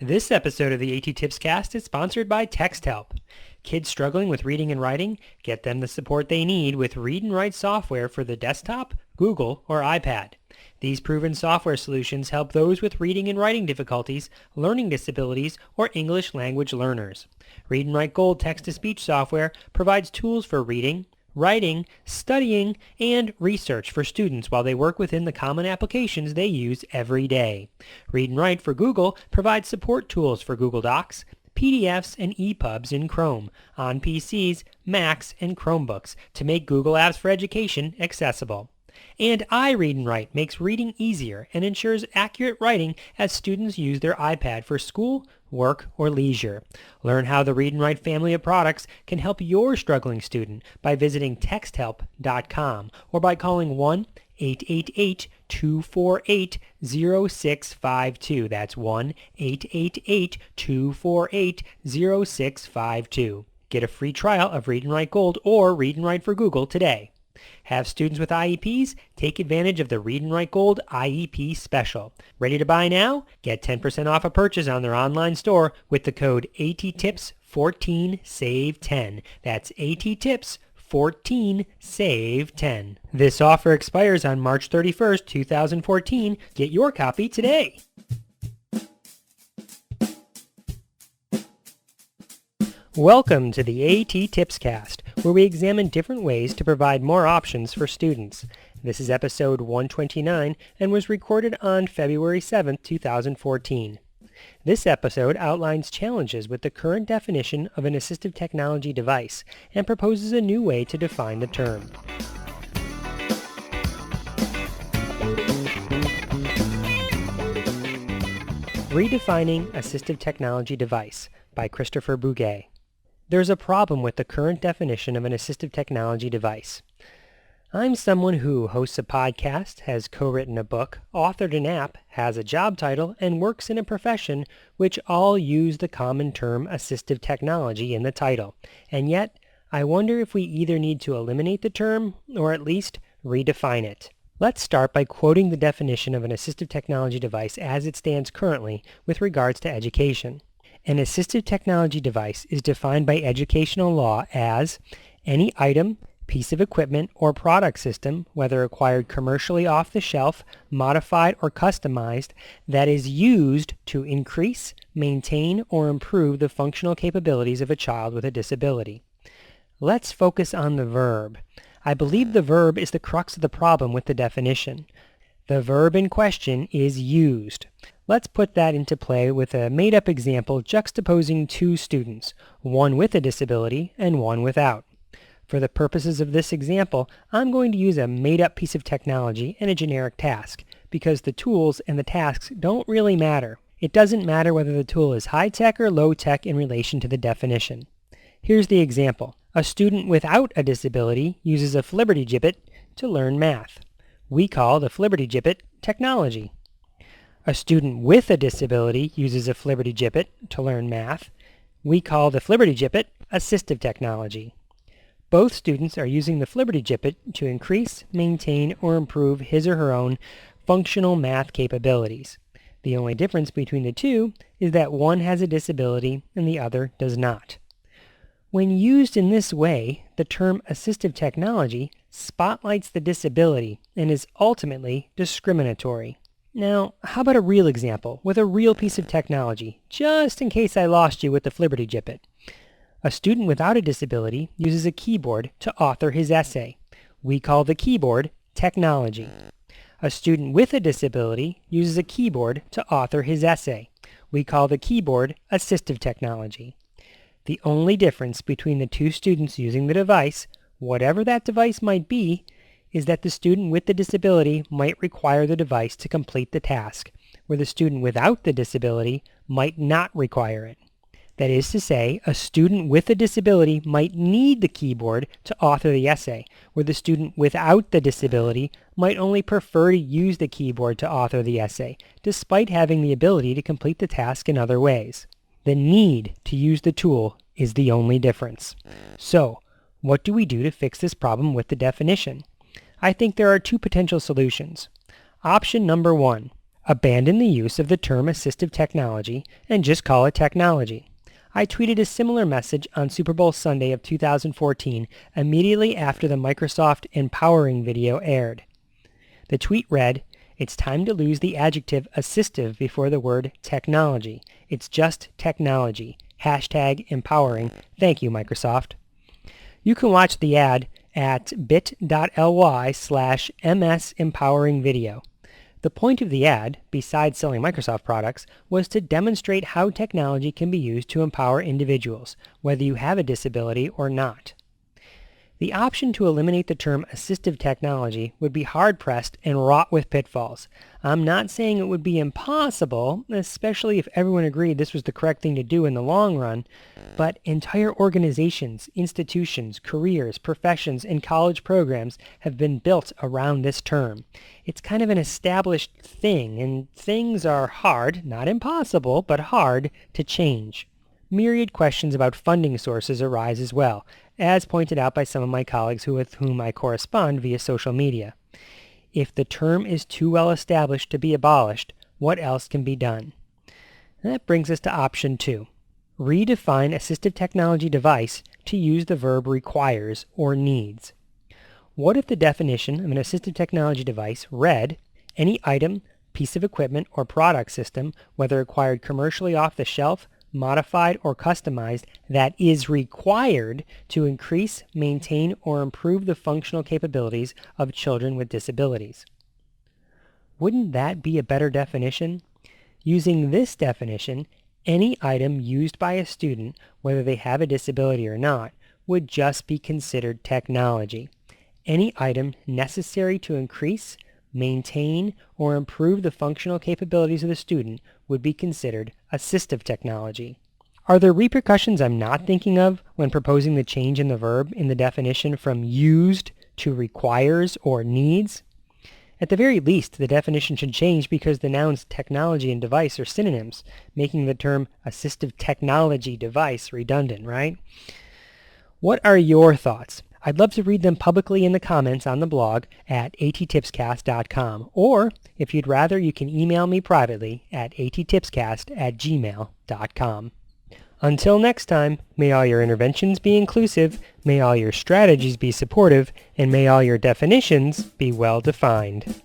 This episode of the A.T.TIPSCAST is sponsored by TextHelp. Kids struggling with reading and writing? Get them the support they need with Read and Write software for the desktop, Google, or iPad. These proven software solutions help those with reading and writing difficulties, learning disabilities, or English language learners. Read and Write Gold text-to-speech software provides tools for reading, writing, studying, and research for students while they work within the common applications they use every day. Read and Write for Google provides support tools for Google Docs, PDFs, and EPUBs in Chrome on PCs, Macs, and Chromebooks to make Google Apps for Education accessible. And iRead and Write makes reading easier and ensures accurate writing as students use their iPad for school, work, or leisure. Learn how the Read and Write family of products can help your struggling student by visiting texthelp.com or by calling 1-888-248-0652. That's 1-888-248-0652. Get a free trial of Read and Write Gold or Read and Write for Google today. Have students with IEPs? Take advantage of the Read and Write Gold IEP special. Ready to buy now? Get 10% off a purchase on their online store with the code A.T.TIPS14SAVE10. That's A.T.TIPS14SAVE10. This offer expires on March 31st, 2014. Get your copy today. Welcome to the A.T.TIPSCAST, where we examine different ways to provide more options for students. This is episode 129 and was recorded on February 7, 2014. This episode outlines challenges with the current definition of an assistive technology device and proposes a new way to define the term. Redefining Assistive Technology Device by Christopher Bugaj. There's a problem with the current definition of an assistive technology device. I'm someone who hosts a podcast, has co-written a book, authored an app, has a job title, and works in a profession which all use the common term assistive technology in the title. And yet, I wonder if we either need to eliminate the term or at least redefine it. Let's start by quoting the definition of an assistive technology device as it stands currently with regards to education. An assistive technology device is defined by educational law as any item, piece of equipment, or product system, whether acquired commercially off the shelf, modified, or customized, that is used to increase, maintain, or improve the functional capabilities of a child with a disability. Let's focus on the verb. I believe the verb is the crux of the problem with the definition. The verb in question is used. Let's put that into play with a made-up example juxtaposing two students, one with a disability and one without. For the purposes of this example, I'm going to use a made-up piece of technology and a generic task, because the tools and the tasks don't really matter. It doesn't matter whether the tool is high-tech or low-tech in relation to the definition. Here's the example. A student without a disability uses a flibbertigibbet to learn math. We call the flibbertigibbet technology. A student with a disability uses a flibbertigibbet to learn math. We call the flibbertigibbet assistive technology. Both students are using the flibbertigibbet to increase, maintain, or improve his or her own functional math capabilities. The only difference between the two is that one has a disability and the other does not. When used in this way, the term assistive technology spotlights the disability and is ultimately discriminatory. Now, how about a real example with a real piece of technology, just in case I lost you with the flibbertigibbet? A student without a disability uses a keyboard to author his essay. We call the keyboard technology. A student with a disability uses a keyboard to author his essay. We call the keyboard assistive technology. The only difference between the two students using the device, whatever that device might be, is that the student with the disability might require the device to complete the task, where the student without the disability might not require it. That is to say, a student with a disability might need the keyboard to author the essay, where the student without the disability might only prefer to use the keyboard to author the essay, despite having the ability to complete the task in other ways. The need to use the tool is the only difference. So, what do we do to fix this problem with the definition? I think there are two potential solutions. Option number one, Abandon the use of the term assistive technology and just call it technology. I tweeted a similar message on Super Bowl Sunday of 2014 immediately after the Microsoft Empowering video aired. The tweet read, "It's time to lose the adjective assistive before the word technology. It's just technology. Hashtag empowering. Thank you, Microsoft." You can watch the ad at bit.ly/msempoweringvideo. The point of the ad, besides selling Microsoft products, was to demonstrate how technology can be used to empower individuals, whether you have a disability or not. The option to eliminate the term assistive technology would be hard-pressed and wrought with pitfalls. I'm not saying it would be impossible, especially if everyone agreed this was the correct thing to do in the long run, but entire organizations, institutions, careers, professions, and college programs have been built around this term. It's kind of an established thing, and things are hard, not impossible, but hard to change. Myriad questions about funding sources arise as well, as pointed out by some of my colleagues with whom I correspond via social media. If the term is too well established to be abolished, what else can be done? That brings us to option 2. Redefine assistive technology device to use the verb requires or needs. What if the definition of an assistive technology device read, any item, piece of equipment, or product system, whether acquired commercially off the shelf, modified, or customized, that is required to increase, maintain, or improve the functional capabilities of children with disabilities? Wouldn't that be a better definition? Using this definition, any item used by a student, whether they have a disability or not, would just be considered technology. Any item necessary to increase, maintain, or improve the functional capabilities of the student would be considered assistive technology. Are there repercussions I'm not thinking of when proposing the change in the verb in the definition from used to requires or needs? At the very least, the definition should change because the nouns technology and device are synonyms, making the term assistive technology device redundant, right? What are your thoughts? I'd love to read them publicly in the comments on the blog at A.T.TIPSCAST.com, or if you'd rather, you can email me privately at A.T.TIPSCAST@gmail.com. Until next time, may all your interventions be inclusive, may all your strategies be supportive, and may all your definitions be well defined.